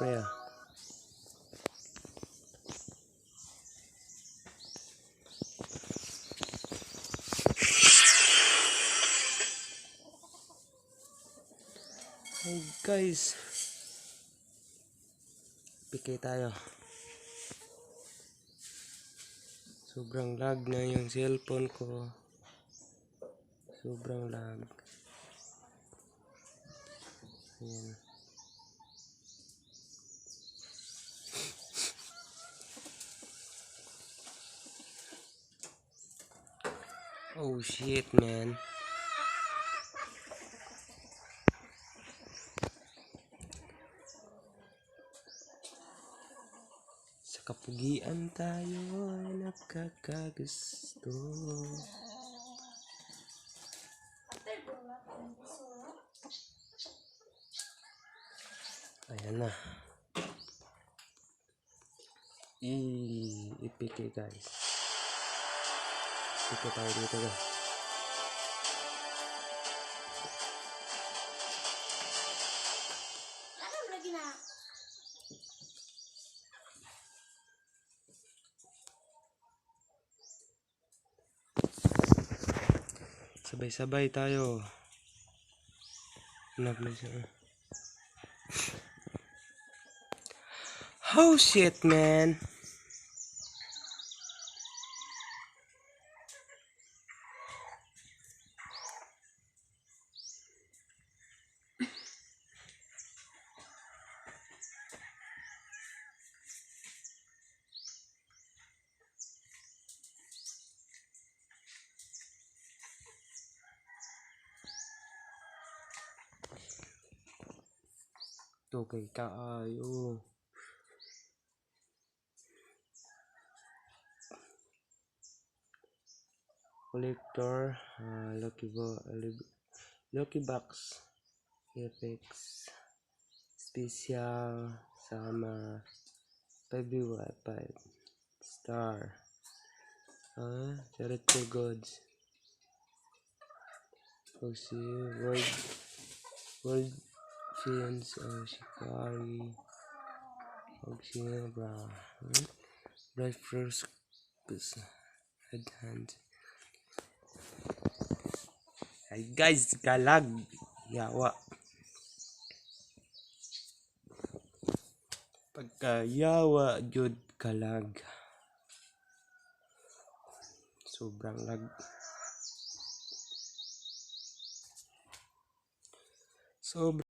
pre ah. Hey guys, pikay tayo. Sobrang lag na yung cellphone ko. Sobrang lag. Ayan. Oh shit, man. Sa kapugian tayo ay nakakagusto. Ayan na. Ipike guys. Ipike tayo dito guys. Sabay-sabay tayo. Hanap na siya. Oh shit, man. Ito kay kaayo. Collector, Lucky Box, FX, Special, sama 5 Star, Charity Goods, Oxy, World Fins, Shikari, Oxy, Bright First, Headhand. Ay guys, kalag yawa. Pagka yawa jud kalag. Sobrang lag. Sobrang